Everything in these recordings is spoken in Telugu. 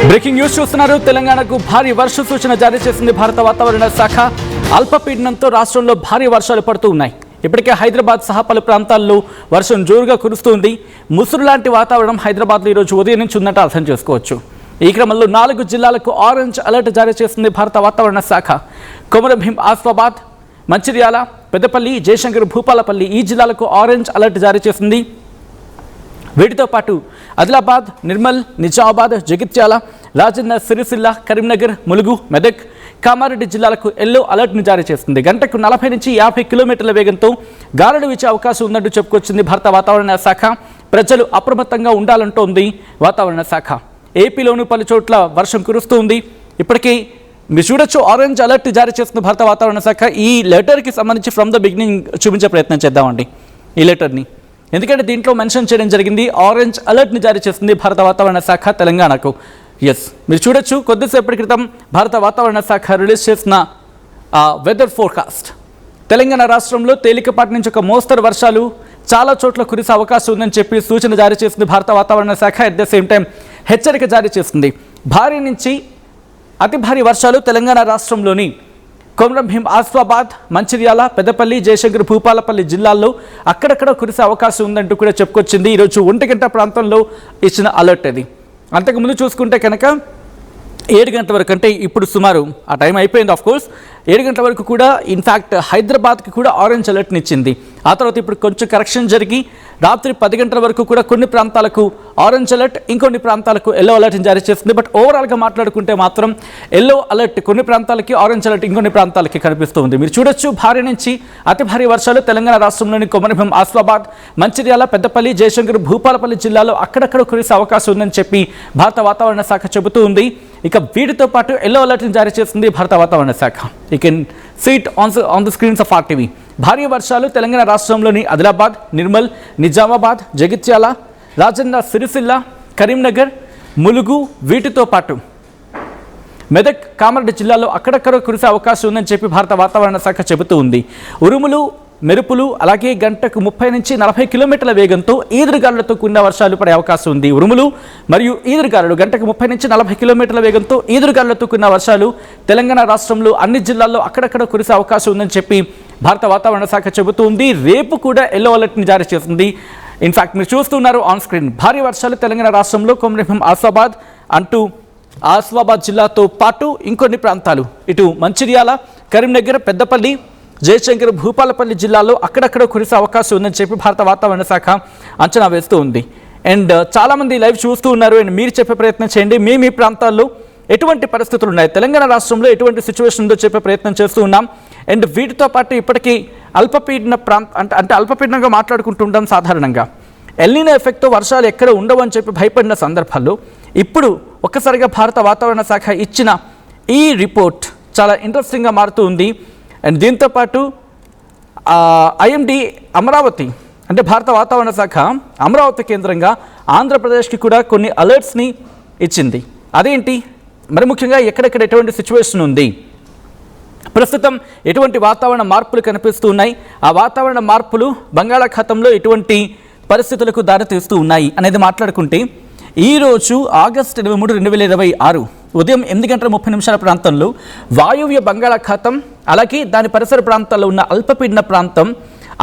బ్రేకింగ్ న్యూస్ చూస్తున్నారు. తెలంగాణకు భారీ వర్ష సూచన జారీ చేసింది భారత వాతావరణ శాఖ. అల్పపీడనంతో రాష్ట్రంలో భారీ వర్షాలు పడుతూ ఉన్నాయి. ఇప్పటికే హైదరాబాద్ సహా పలు ప్రాంతాల్లో వర్షం జోరుగా కురుస్తుంది. ముసురు లాంటి వాతావరణం హైదరాబాద్లో ఈరోజు ఉదయం నుంచి ఉందంటే అర్థం చేసుకోవచ్చు. ఈ క్రమంలో 4 జిల్లాలకు ఆరెంజ్ అలర్ట్ జారీ చేసింది భారత వాతావరణ శాఖ. కొమరంభీం, ఆసిఫాబాద్, మంచిర్యాల, పెద్దపల్లి, జయశంకర్, భూపాలపల్లి ఈ జిల్లాలకు ఆరెంజ్ అలర్ట్ జారీ చేసింది. వీటితో పాటు ఆదిలాబాద్, నిర్మల్, నిజామాబాద్, జగిత్యాల, రాజన్న సిరిసిల్ల, కరీంనగర్, ములుగు, మెదక్, కామారెడ్డి జిల్లాలకు ఎల్లో అలర్ట్ను జారీ చేస్తుంది. గంటకు 40 నుంచి 50 కిలోమీటర్ల వేగంతో గాలులు వీచే అవకాశం ఉందంటూ చెప్పుకొచ్చింది భారత వాతావరణ శాఖ. ప్రజలు అప్రమత్తంగా ఉండాలంటోంది వాతావరణ శాఖ. ఏపీలోని పలు చోట్ల వర్షం కురుస్తుంది. ఇప్పటికీ మీరు చూడొచ్చు, ఆరెంజ్ అలర్ట్ జారీ చేస్తుంది భారత వాతావరణ శాఖ. ఈ లెటర్కి సంబంధించి ఫ్రమ్ ద బిగినింగ్ చూపించే ప్రయత్నం చేద్దామండి ఈ లెటర్ని, ఎందుకంటే దీంట్లో మెన్షన్ చేయడం జరిగింది. ఆరెంజ్ అలర్ట్ని జారీ చేస్తుంది భారత వాతావరణ శాఖ తెలంగాణకు. ఎస్, మీరు చూడొచ్చు, కొద్దిసేపటి క్రితం భారత వాతావరణ శాఖ రిలీజ్ చేసిన వెదర్ ఫోర్కాస్ట్. తెలంగాణ రాష్ట్రంలో తేలికపాటి నుంచి ఒక మోస్తరు వర్షాలు చాలా చోట్ల కురిసే అవకాశం ఉందని చెప్పి సూచన జారీ చేసింది భారత వాతావరణ శాఖ. అట్ ద సేమ్ టైం హెచ్చరిక జారీ చేస్తుంది. భారీ నుంచి అతి భారీ వర్షాలు తెలంగాణ రాష్ట్రంలోని కొమరంభీం, ఆసిఫాబాద్, మంచిర్యాల, పెద్దపల్లి, జయశంకర్, భూపాలపల్లి జిల్లాల్లో అక్కడక్కడ కురిసే అవకాశం ఉందంటూ కూడా చెప్పుకొచ్చింది. ఈరోజు 1 గంట ప్రాంతంలో ఇచ్చిన అలర్ట్ అది. అంతకుముందు చూసుకుంటే కనుక 7 గంటల వరకు, అంటే ఇప్పుడు సుమారు ఆ టైం అయిపోయింది ఆఫ్ కోర్స్, 7 గంటల వరకు కూడా ఇన్ఫ్యాక్ట్ హైదరాబాద్కి కూడా ఆరెంజ్ అలర్ట్ని ఇచ్చింది. ఆ తర్వాత ఇప్పుడు కొంచెం కరెక్షన్ జరిగి రాత్రి 10 గంటల వరకు కూడా కొన్ని ప్రాంతాలకు ఆరెంజ్ అలర్ట్, ఇంకొన్ని ప్రాంతాలకు ఎల్లో అలర్ట్ని జారీ చేస్తుంది. బట్ ఓవరాల్గా మాట్లాడుకుంటే మాత్రం ఎల్లో అలర్ట్ కొన్ని ప్రాంతాలకి, ఆరెంజ్ అలర్ట్ ఇంకొన్ని ప్రాంతాలకి కనిపిస్తుంది. మీరు చూడొచ్చు, భారీ నుంచి అతి భారీ వర్షాలు తెలంగాణ రాష్ట్రంలోని కొమరంభీం, ఆసిఫాబాద్, మంచిర్యాల, పెద్దపల్లి, జయశంకర్, భూపాలపల్లి జిల్లాలో అక్కడక్కడ కురిసే అవకాశం ఉందని చెప్పి భారత వాతావరణ శాఖ చెబుతూ ఉంది. ఇక వీటితో పాటు ఎల్లో అలర్ట్ని జారీ చేస్తుంది భారత వాతావరణ శాఖ. You can see it on the screens of RTV. భారీ వర్షాలు తెలంగాణ రాష్ట్రంలోని ఆదిలాబాద్, నిర్మల్, నిజామాబాద్, జగిత్యాల, రాజన్న సిరిసిల్ల, కరీంనగర్, ములుగు, వీటితో పాటు మెదక్, కామారెడ్డి జిల్లాలో అక్కడక్కడ కురిసే అవకాశం ఉందని చెప్పి భారత వాతావరణ శాఖ చెబుతూ ఉంది. ఉరుములు, మెరుపులు, అలాగే గంటకు 30 నుంచి 40 కిలోమీటర్ల వేగంతో ఈదురుగాలులతో కూడిన వర్షాలు పడే అవకాశం ఉంది. ఉరుములు మరియు ఈదురుగాలులు గంటకు 30 నుంచి 40 కిలోమీటర్ల వేగంతో ఈదురుగాలులతో కూడిన వర్షాలు తెలంగాణ రాష్ట్రంలో అన్ని జిల్లాల్లో అక్కడక్కడ కురిసే అవకాశం ఉందని చెప్పి భారత వాతావరణ శాఖ చెబుతూ ఉంది. రేపు కూడా ఎల్లో అలర్ట్ని జారీ చేస్తుంది. ఇన్ఫ్యాక్ట్ మీరు చూస్తున్నారు ఆన్ స్క్రీన్, భారీ వర్షాలు తెలంగాణ రాష్ట్రంలో కొమరంభీం, ఆసిఫాబాద్ అంటూ ఆసిఫాబాద్ జిల్లాతో పాటు ఇంకొన్ని ప్రాంతాలు, ఇటు మంచిర్యాల, కరీంనగర్, పెద్దపల్లి, జయశంకర్, భూపాలపల్లి జిల్లాలో అక్కడక్కడ కురిసే అవకాశం ఉందని చెప్పి భారత వాతావరణ శాఖ అంచనా వేస్తూ ఉంది. అండ్ చాలామంది లైవ్ చూస్తూ ఉన్నారు. అండ్ మీరు చెప్పే ప్రయత్నం చేయండి, మీ ప్రాంతాల్లో ఎటువంటి పరిస్థితులు ఉన్నాయి, తెలంగాణ రాష్ట్రంలో ఎటువంటి సిచ్యువేషన్ ఉందో చెప్పే ప్రయత్నం చేస్తూ ఉన్నాం. అండ్ వీటితో పాటు ఇప్పటికీ అల్పపీడన అంటే అల్పపీడనంగా మాట్లాడుకుంటుంటాం సాధారణంగా. ఎల్నినో ఎఫెక్ట్తో వర్షాలు ఎక్కడ ఉండవు అని చెప్పి భయపడిన సందర్భాల్లో ఇప్పుడు ఒక్కసారిగా భారత వాతావరణ శాఖ ఇచ్చిన ఈ రిపోర్ట్ చాలా ఇంట్రెస్టింగ్గా మారుతూ ఉంది. అండ్ దీంతోపాటు IMD అమరావతి, అంటే భారత వాతావరణ శాఖ అమరావతి కేంద్రంగా ఆంధ్రప్రదేశ్కి కూడా కొన్ని అలర్ట్స్ని ఇచ్చింది. అదేంటి, మరి ముఖ్యంగా ఎక్కడెక్కడ ఎటువంటి సిచ్యువేషన్ ఉంది, ప్రస్తుతం ఎటువంటి వాతావరణ మార్పులు కనిపిస్తూ ఉన్నాయి, ఆ వాతావరణ మార్పులు బంగాళాఖాతంలో ఎటువంటి పరిస్థితులకు దారితీస్తూ ఉన్నాయి అనేది మాట్లాడుకుంటే, ఈరోజు ఆగస్టు 23, 2026 ఉదయం 8:30 ప్రాంతంలో వాయువ్య బంగాళాఖాతం, అలాగే దాని పరిసర ప్రాంతాల్లో ఉన్న అల్పపీడన ప్రాంతం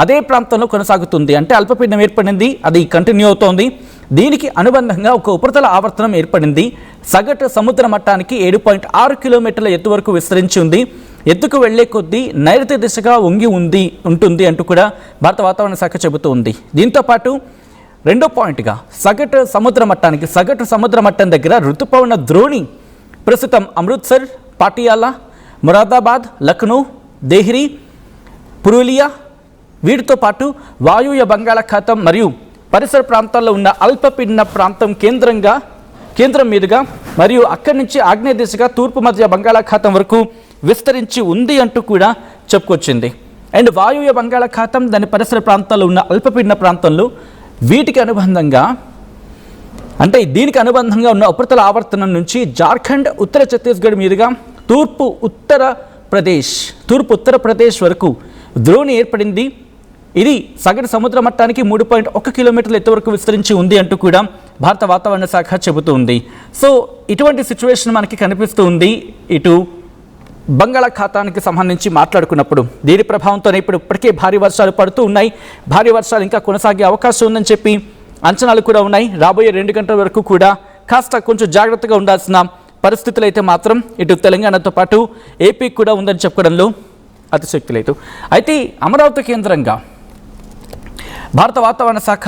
అదే ప్రాంతంలో కొనసాగుతుంది. అంటే అల్పపీడనం ఏర్పడింది, అది కంటిన్యూ అవుతోంది. దీనికి అనుబంధంగా ఒక ఉపరితల ఆవర్తనం ఏర్పడింది. సగటు సముద్ర మట్టానికి 7.6 కిలోమీటర్ల ఎత్తు వరకు విస్తరించి ఉంది. ఎత్తుకు వెళ్లే కొద్దీ నైరుతి దిశగా ఉంటుంది అంటూ కూడా భారత వాతావరణ శాఖ చెబుతూ ఉంది. దీంతోపాటు రెండో పాయింట్గా సగటు సముద్ర మట్టం దగ్గర ఋతుపవన ద్రోణి ప్రస్తుతం అమృత్సర్, పాటియాలా, మురాదాబాద్, లక్నో, దేహ్రీ, పురూలియా వీటితో పాటు వాయువ్య బంగాళాఖాతం మరియు పరిసర ప్రాంతాల్లో ఉన్న అల్పపీడన ప్రాంతం కేంద్రం మీదుగా మరియు అక్కడి నుంచి ఆగ్నేయ దిశగా తూర్పు మధ్య బంగాళాఖాతం వరకు విస్తరించి ఉంది అంటూ కూడా చెప్పుకొచ్చింది. అండ్ వాయువ్య బంగాళాఖాతం, దాని పరిసర ప్రాంతాల్లో ఉన్న అల్పపీడన ప్రాంతంలో వీటికి అనుబంధంగా, అంటే దీనికి అనుబంధంగా ఉన్న ఉపరితల ఆవర్తనం నుంచి జార్ఖండ్, ఉత్తర ఛత్తీస్గఢ్ మీదుగా తూర్పు ఉత్తరప్రదేశ్ వరకు ద్రోణి ఏర్పడింది. ఇది సగటు సముద్ర మట్టానికి 3.1 కిలోమీటర్ల ఎత్తు వరకు విస్తరించి ఉంది అంటూ కూడా భారత వాతావరణ శాఖ చెబుతుంది. సో ఇటువంటి సిచ్యువేషన్ మనకి కనిపిస్తూ ఉంది. ఇటు బంగాళాఖాతానికి సంబంధించి మాట్లాడుకున్నప్పుడు దీని ప్రభావంతోనే ఇప్పటికే భారీ వర్షాలు పడుతూ ఉన్నాయి. భారీ వర్షాలు ఇంకా కొనసాగే అవకాశం ఉందని చెప్పి అంచనాలు కూడా ఉన్నాయి. రాబోయే 2 గంటల వరకు కూడా కాస్త కొంచెం జాగ్రత్తగా ఉండాల్సిన పరిస్థితులు అయితే మాత్రం ఇటు తెలంగాణతో పాటు ఏపీకి కూడా ఉందని చెప్పడంలో అతిశక్తి లేదు. అయితే అమరావతి కేంద్రంగా భారత వాతావరణ శాఖ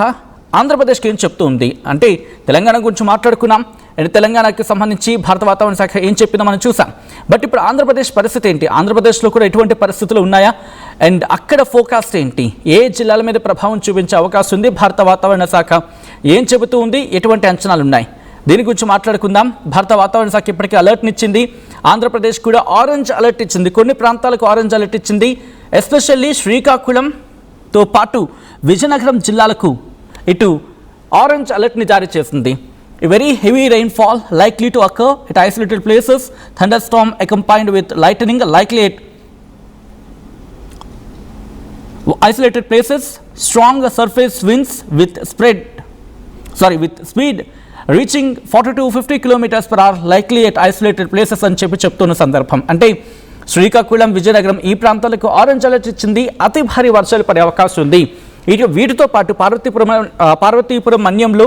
ఆంధ్రప్రదేశ్కి ఏం చెప్తూ ఉంది అంటే, తెలంగాణ గురించి మాట్లాడుకున్నాం అండ్ తెలంగాణకి సంబంధించి భారత వాతావరణ శాఖ ఏం చెప్పిందో మనం చూసాం. బట్ ఇప్పుడు ఆంధ్రప్రదేశ్ పరిస్థితి ఏంటి, ఆంధ్రప్రదేశ్లో కూడా ఎటువంటి పరిస్థితులు ఉన్నాయా అండ్ అక్కడ ఫోకాస్ట్ ఏంటి, ఏ జిల్లాల మీద ప్రభావం చూపించే అవకాశం ఉంది, భారత వాతావరణ శాఖ ఏం చెబుతూ ఉంది, ఎటువంటి అంచనాలు ఉన్నాయి, దీని గురించి మాట్లాడుకుందాం. భారత వాతావరణ శాఖ ఇప్పటికీ అలర్ట్ని ఇచ్చింది. ఆంధ్రప్రదేశ్ కూడా ఆరెంజ్ అలర్ట్ ఇచ్చింది, కొన్ని ప్రాంతాలకు ఆరెంజ్ అలర్ట్ ఇచ్చింది. ఎస్పెషల్లీ శ్రీకాకుళంతో పాటు విజయనగరం జిల్లాలకు ఇటు ఆరెంజ్ అలర్ట్ని జారీ చేసింది. Very heavy rainfall likely to occur at isolated places, thunderstorm accompanied with lightning likely at isolated places, strong surface winds with speed reaching 40 to 50 kilometers per hour likely at isolated places అని చెప్తున్న సందర్భం. అంటే శ్రీకాకుళం, విజయనగరం ఈ ప్రాంతాలకు ఆరెంజ్ అలర్ట్ ఇచ్చింది. అతి భారీ వర్షాలు పడే అవకాశం ఉంది. వీటితో పాటు పార్వతీపురం మన్యంలో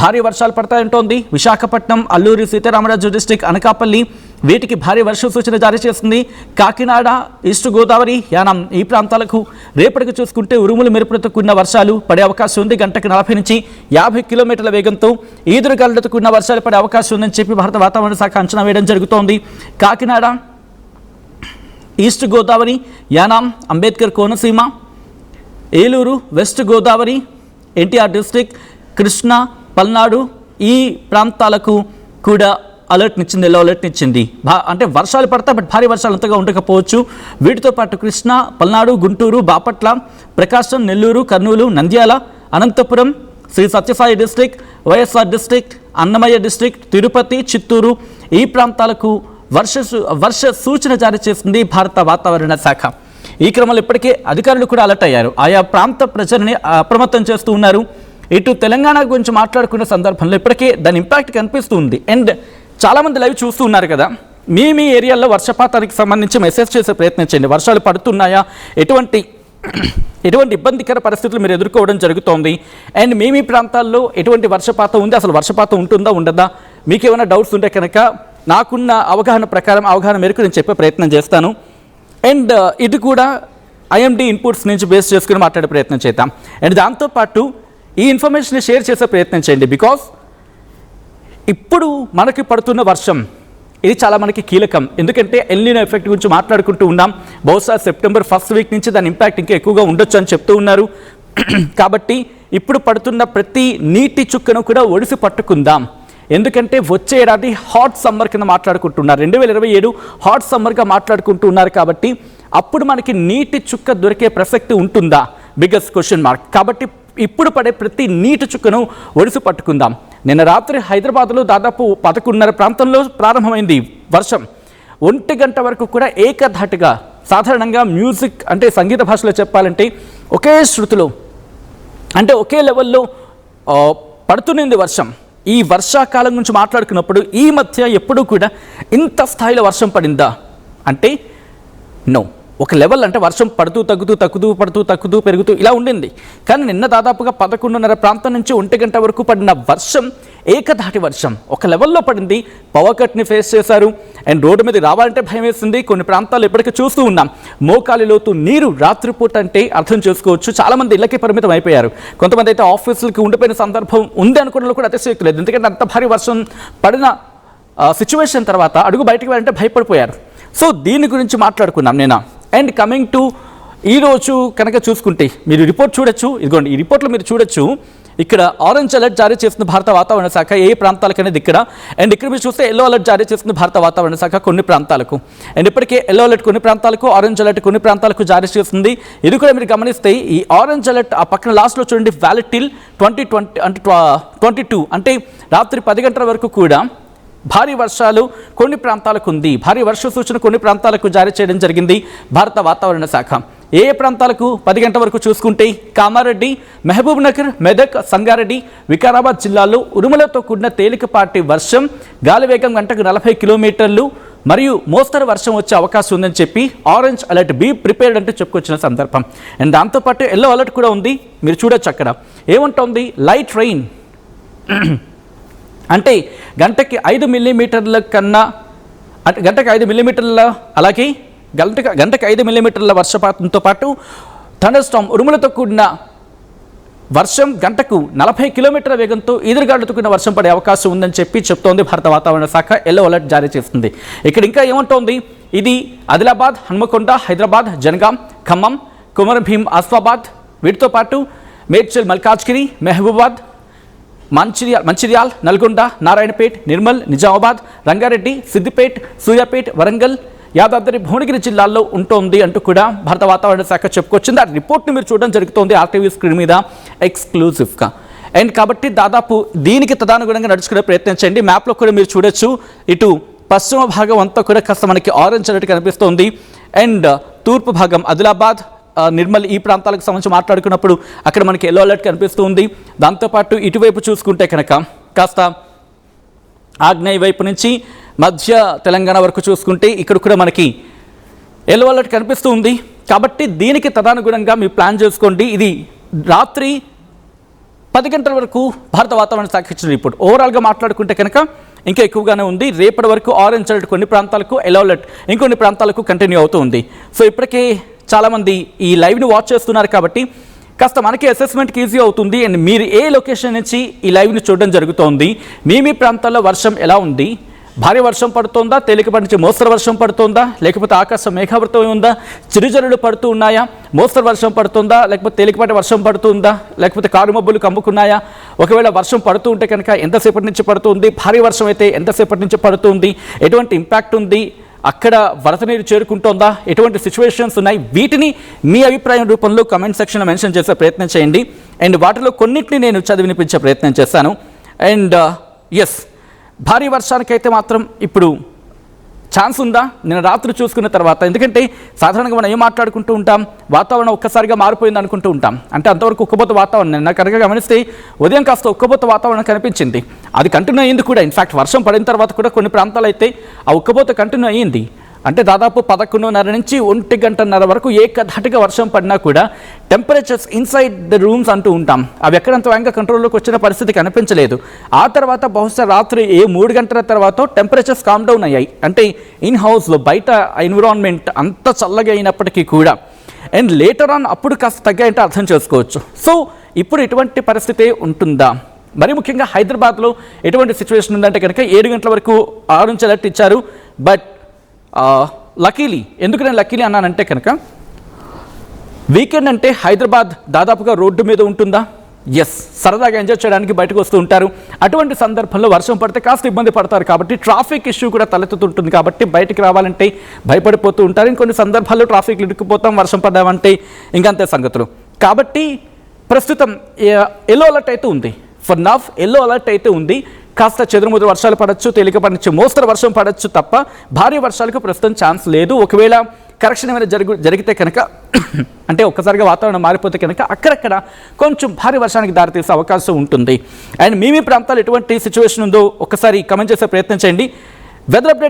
భారీ వర్షాలు పడతాయంటోంది. విశాఖపట్నం, అల్లూరి సీతారామరాజు డిస్టిక్, అనకాపల్లి వీటికి భారీ వర్ష సూచన జారీ చేస్తుంది. కాకినాడ, ఈస్ట్ గోదావరి, యానం ఈ ప్రాంతాలకు రేపటికి చూసుకుంటే ఉరుములు మెరుపులతో కూడిన వర్షాలు పడే అవకాశం ఉంది. గంటకు 40 నుంచి 50 కిలోమీటర్ల వేగంతో ఈదురుగాలులతో కూడిన వర్షాలు పడే అవకాశం ఉందని చెప్పి భారత వాతావరణ శాఖ అంచనా వేయడం జరుగుతోంది. Kakinada, east Godavari, Yanam, Ambedkar Konaseema, Eluru, west Godavari, NTR district, Krishna, Palnadu ఈ ప్రాంతాలకు కూడా అలర్ట్నిచ్చింది, ఎల్లో అలర్ట్నిచ్చింది. అంటే వర్షాలు పడతా బట్ భారీ వర్షాలు అంతగా ఉండకపోవచ్చు. వీటితో పాటు Krishna, Palnadu, Guntur, Bapatla, Prakasam, Nellore, Kurnool, Nandyal, Anantapur, Sri Sathya Sai district, YSR district, Annamayya district, Tirupati, Chittoor ఈ ప్రాంతాలకు వర్ష సూచన జారీ చేసింది భారత వాతావరణ శాఖ. ఈ క్రమంలో ఇప్పటికే అధికారులు కూడా అలర్ట్ అయ్యారు. ఆయా ప్రాంత ప్రజల్ని అప్రమత్తం చేస్తూ ఉన్నారు. ఇటు తెలంగాణ గురించి మాట్లాడుకునే సందర్భంలో ఇప్పటికే దాని ఇంపాక్ట్ కనిపిస్తూ ఉంది. అండ్ చాలామంది లైవ్ చూస్తూ ఉన్నారు కదా, మీ ఏరియాలో వర్షపాతానికి సంబంధించి మెసేజ్ చేసే ప్రయత్నం చేయండి. వర్షాలు పడుతున్నాయా, ఎటువంటి ఇబ్బందికర పరిస్థితులు మీరు ఎదుర్కోవడం జరుగుతోంది అండ్ మీ ప్రాంతాల్లో ఎటువంటి వర్షపాతం ఉంది, అసలు వర్షపాతం ఉంటుందా ఉండదా, మీకు ఏమైనా డౌట్స్ ఉంటే కనుక నాకున్న అవగాహన మేరకు నేను చెప్పే ప్రయత్నం చేస్తాను. అండ్ ఇది కూడా ఐఎండి ఇన్పుట్స్ నుంచి బేస్ చేసుకుని మాట్లాడే ప్రయత్నం చేద్దాం. అండ్ దాంతోపాటు ఈ ఇన్ఫర్మేషన్ షేర్ చేసే ప్రయత్నం చేయండి. బికాస్ ఇప్పుడు మనకి పడుతున్న వర్షం ఇది చాలా మనకి కీలకం. ఎందుకంటే ఎల్నినో ఎఫెక్ట్ గురించి మాట్లాడుకుంటూ ఉన్నాం. బహుశా సెప్టెంబర్ 1st వీక్ నుంచి దాని ఇంపాక్ట్ ఇంకా ఎక్కువగా ఉండొచ్చు అని చెప్తూ ఉన్నారు. కాబట్టి ఇప్పుడు పడుతున్న ప్రతి నీటి చుక్కను కూడా ఒడిసి పట్టుకుందాం. ఎందుకంటే వచ్చే ఏడాది హాట్ సమ్మర్ కింద మాట్లాడుకుంటున్నారు, 2027 హాట్ సమ్మర్గా మాట్లాడుకుంటున్నారు. కాబట్టి అప్పుడు మనకి నీటి చుక్క దొరికే ప్రసక్తి ఉంటుందా, బిగ్గెస్ట్ క్వశ్చన్ మార్క్. కాబట్టి ఇప్పుడు పడే ప్రతి నీటి చుక్కను ఒడిసి పట్టుకుందాం. నిన్న రాత్రి హైదరాబాద్లో దాదాపు 11:30 ప్రాంతంలో ప్రారంభమైంది వర్షం. 1 గంట వరకు కూడా ఏకధాటిగా, సాధారణంగా మ్యూజిక్ అంటే సంగీత భాషలో చెప్పాలంటే ఒకే శృతిలో అంటే ఒకే లెవెల్లో పడుతున్నది వర్షం. ఈ వర్షాకాలం గురించి మాట్లాడుకున్నప్పుడు ఈ మధ్య ఎప్పుడూ కూడా ఇంత స్థాయిలో వర్షం పడిందా అంటే నో. ఒక లెవెల్ అంటే వర్షం పడుతూ తగ్గుతూ పెరుగుతూ ఇలా ఉండింది. కానీ నిన్న దాదాపుగా 11:30 ప్రాంతం నుంచి 1 గంట వరకు పడిన వర్షం ఏకధాటి వర్షం ఒక లెవెల్లో పడింది. పవర్ కట్ని ఫేస్ చేశారు అండ్ రోడ్డు మీద రావాలంటే భయం వేసింది. కొన్ని ప్రాంతాలు ఇప్పటికీ చూస్తూ ఉన్నాం, మోకాలి లోతు నీరు రాత్రిపూట అంటే అర్థం చేసుకోవచ్చు. చాలామంది ఇళ్ళకి పరిమితం అయిపోయారు. కొంతమంది అయితే ఆఫీసులకి ఉండిపోయిన సందర్భం ఉంది అనుకోవడంలో కూడా అతిశయోక్తి లేదు. ఎందుకంటే అంత భారీ వర్షం పడిన సిచ్యువేషన్ తర్వాత అడుగు బయటకు వెళ్ళాలంటే భయపడిపోయారు. సో దీని గురించి మాట్లాడుకున్నాం నేను. అండ్ కమింగ్ టు ఈరోజు కనుక చూసుకుంటే మీరు రిపోర్ట్ చూడొచ్చు. ఇదిగోండి, ఈ రిపోర్ట్లో మీరు చూడొచ్చు. ఇక్కడ ఆరెంజ్ అలర్ట్ జారీ చేస్తుంది భారత వాతావరణ శాఖ ఏ ప్రాంతాలకనేది ఇక్కడ. అండ్ ఇక్కడ మీరు చూస్తే ఎల్లో అలర్ట్ జారీ చేస్తుంది భారత వాతావరణ శాఖ కొన్ని ప్రాంతాలకు. అండ్ ఇప్పటికే ఎల్లో అలర్ట్ కొన్ని ప్రాంతాలకు, ఆరెంజ్ అలర్ట్ కొన్ని ప్రాంతాలకు జారీ చేస్తుంది. ఇది కూడా మీరు గమనిస్తే ఈ ఆరెంజ్ అలర్ట్ ఆ పక్కన లాస్ట్లో చూడండి, వ్యాలిడ్ టిల్ 2020 అంటే 22 అంటే రాత్రి 10 గంటల వరకు కూడా భారీ వర్షాలు కొన్ని ప్రాంతాలకు ఉంది. భారీ వర్ష సూచన కొన్ని ప్రాంతాలకు జారీ చేయడం జరిగింది భారత వాతావరణ శాఖ. ఏ ప్రాంతాలకు 10 గంటల వరకు చూసుకుంటే కామారెడ్డి, మహబూబ్ నగర్, మెదక్, సంగారెడ్డి, వికారాబాద్ జిల్లాల్లో ఉరుములతో కూడిన తేలికపాటి వర్షం, గాలి వేగం గంటకు 40 కిలోమీటర్లు మరియు మోస్తరు వర్షం వచ్చే అవకాశం ఉందని చెప్పి ఆరెంజ్ అలర్ట్, బీ ప్రిపేర్డ్ అంటూ చెప్పుకొచ్చిన సందర్భం. అండ్ దాంతోపాటు ఎల్లో అలర్ట్ కూడా ఉంది. మీరు చూడొచ్చు అక్కడ ఏముంటుంది, లైట్ రెయిన్ అంటే గంటకి 5 మిల్లీమీటర్ల కన్నా, గంటకి 5 మిల్లీమీటర్ల, అలాగే గంటకి 5 మిల్లీమీటర్ల వర్షపాతంతో పాటు థండర్ స్టార్మ్, ఉరుములతో కూడిన వర్షం, గంటకు 40 కిలోమీటర్ల వేగంతో ఈదురుగాలులతో కూడిన వర్షం పడే అవకాశం ఉందని చెప్పి చెప్తోంది భారత వాతావరణ శాఖ. ఎల్లో అలర్ట్ జారీ చేస్తుంది. ఇక్కడ ఇంకా ఏమంటోంది, ఇది ఆదిలాబాద్, హన్మకొండ, హైదరాబాద్, జనగాం, ఖమ్మం, కుమరంభీం, ఆసిఫాబాద్, వీటితో పాటు మేడ్చల్, మల్కాజ్గిరి, మహబూబాద్, మంచిర్యాల్, నల్గొండ, నారాయణపేట్, నిర్మల్, నిజామాబాద్, రంగారెడ్డి, సిద్దిపేట్, సూర్యాపేట్, వరంగల్, యాదాద్రి, భువనగిరి జిల్లాల్లో ఉంటుంది అంటూ కూడా భారత వాతావరణ శాఖ చెప్పుకొచ్చింది. ఆ రిపోర్ట్ని మీరు చూడడం జరుగుతోంది ఆర్టీవీ స్క్రీన్ మీద ఎక్స్క్లూజివ్గా. అండ్ కాబట్టి దాదాపు దీనికి తదనుగుణంగా నడుచుకునే ప్రయత్నం చేయండి. మ్యాప్లో కూడా మీరు చూడొచ్చు, ఇటు పశ్చిమ భాగం అంతా కూడా కాస్త మనకి ఆరెంజ్ అలర్ట్ కనిపిస్తోంది. అండ్ తూర్పు భాగం ఆదిలాబాద్, నిర్మల్, ఈ ప్రాంతాలకు సంబంధించి మాట్లాడుకున్నప్పుడు అక్కడ మనకి ఎల్లో అలర్ట్ కనిపిస్తుంది. దాంతోపాటు ఇటువైపు చూసుకుంటే కనుక కాస్త ఆగ్నేయ వైపు నుంచి మధ్య తెలంగాణ వరకు చూసుకుంటే ఇక్కడ కూడా మనకి ఎల్లో అలర్ట్ కనిపిస్తూ ఉంది. కాబట్టి దీనికి తదనుగుణంగా మీరు ప్లాన్ చేసుకోండి. ఇది రాత్రి 10 గంటల వరకు భారత వాతావరణ శాఖ ఇచ్చిన రిపోర్ట్. ఓవరాల్గా మాట్లాడుకుంటే కనుక ఇంకా ఎక్కువగానే ఉంది. రేపటి వరకు ఆరెంజ్ అలర్ట్ కొన్ని ప్రాంతాలకు, ఎల్లో అలర్ట్ ఇంకొన్ని ప్రాంతాలకు కంటిన్యూ అవుతూ ఉంది. సో ఇప్పటికే చాలామంది ఈ లైవ్ని వాచ్ చేస్తున్నారు కాబట్టి కాస్త మనకి అసెస్మెంట్కి ఈజీ అవుతుంది. అండ్ మీరు ఏ లొకేషన్ నుంచి ఈ లైవ్ని చూడడం జరుగుతోంది, మీ ప్రాంతాల్లో వర్షం ఎలా ఉంది, భారీ వర్షం పడుతోందా, తేలికపాటి నుంచి మోస్తరు వర్షం పడుతోందా, లేకపోతే ఆకాశం మేఘావృతమై ఉందా, చిరుజల్లులు పడుతూ ఉన్నాయా, మోస్తరు వర్షం పడుతుందా, లేకపోతే తేలికపాటి వర్షం పడుతుందా, లేకపోతే కారు మబ్బులు కమ్ముకున్నాయా, ఒకవేళ వర్షం పడుతూ ఉంటే కనుక ఎంతసేపటి నుంచి పడుతుంది, భారీ వర్షం అయితే ఎంతసేపటి నుంచి పడుతుంది, ఎటువంటి ఇంపాక్ట్ ఉంది, అక్కడ వరద నీరు చేరుకుంటోందా, ఎటువంటి సిచ్యువేషన్స్ ఉన్నాయి, వీటిని మీ అభిప్రాయం రూపంలో కమెంట్ సెక్షన్లో మెన్షన్ చేసే ప్రయత్నం చేయండి. అండ్ వాటిలో కొన్నింటిని నేను చదివినిపించే ప్రయత్నం చేస్తాను. అండ్ ఎస్, భారీ వర్షానికైతే మాత్రం ఇప్పుడు ఛాన్స్ ఉందా నేను రాత్రి చూసుకున్న తర్వాత? ఎందుకంటే సాధారణంగా మనం ఏం మాట్లాడుకుంటూ ఉంటాం, వాతావరణం ఒక్కసారిగా మారిపోయింది అనుకుంటూ ఉంటాం. అంటే అంతవరకు ఉక్కబోత వాతావరణం, నాకు కనుక గమనిస్తే ఉదయం కాస్త ఉక్కబోత వాతావరణం కనిపించింది. అది కంటిన్యూ అయ్యింది కూడా. ఇన్ఫాక్ట్ వర్షం పడిన తర్వాత కూడా కొన్ని ప్రాంతాలు అయితే ఆ ఉక్కబోత కంటిన్యూ అయ్యింది. అంటే దాదాపు 11:30 నుంచి 1:30 వరకు ఏకధాటిగా వర్షం పడినా కూడా టెంపరేచర్స్ ఇన్సైడ్ ద రూమ్స్ అంటూ ఉంటాం, అవి ఎక్కడంత వేగంగా కంట్రోల్లోకి వచ్చిన పరిస్థితి కనిపించలేదు. ఆ తర్వాత బహుశా రాత్రి 3 గంటల తర్వాత టెంపరేచర్స్ కామ్ డౌన్ అయ్యాయి. అంటే ఇన్ హౌస్లో బయట ఎన్విరాన్మెంట్ అంత చల్లగా అయినప్పటికీ కూడా. అండ్ లేటర్ ఆన్ అప్పుడు కాస్త తగ్గాయంటే అర్థం చేసుకోవచ్చు. సో ఇప్పుడు ఇటువంటి పరిస్థితి ఉంటుందా? మరి ముఖ్యంగా హైదరాబాద్లో ఎటువంటి సిచ్యువేషన్ ఉందంటే కనుక 7 గంటల వరకు ఆరెంజ్ అలర్ట్ ఇచ్చారు. బట్ లక్కీలీ, ఎందుకు నేను లక్కీలీ అన్నానంటే కనుక వీకెండ్ అంటే హైదరాబాద్ దాదాపుగా రోడ్డు మీద ఉంటుందా? ఎస్, సరదాగా ఎంజాయ్ చేయడానికి బయటకు వస్తూ ఉంటారు. అటువంటి సందర్భంలో వర్షం పడితే కాస్త ఇబ్బంది పడతారు కాబట్టి ట్రాఫిక్ ఇష్యూ కూడా తలెత్తుతుంటుంది. కాబట్టి బయటికి రావాలంటే భయపడిపోతూ ఉంటారు. ఇంకొన్ని సందర్భాల్లో ట్రాఫిక్లు ఇరుక్కుపోతాం, వర్షం పడ్డామంటే ఇంకంతే సంగతులు. కాబట్టి ప్రస్తుతం ఎల్లో అలర్ట్ అయితే ఉంది. ఫర్ నవ్ ఎల్లో అలర్ట్ అయితే ఉంది. కాస్త చెదురుముదురు వర్షాలు పడవచ్చు, తేలికపాటి నుంచి మోస్తరు వర్షం పడవచ్చు తప్ప భారీ వర్షాలకు ప్రస్తుతం ఛాన్స్ లేదు. ఒకవేళ కరెక్షన్ ఏమైనా జరిగితే కనుక అంటే ఒక్కసారిగా వాతావరణం మారిపోతే కనుక అక్కడక్కడ కొంచెం భారీ వర్షానికి దారితీసే అవకాశం ఉంటుంది. అండ్ మీ ప్రాంతాలు ఎటువంటి సిచ్యువేషన్ ఉందో ఒక్కసారి కమెంట్ చేసే ప్రయత్నం చేయండి. Weather update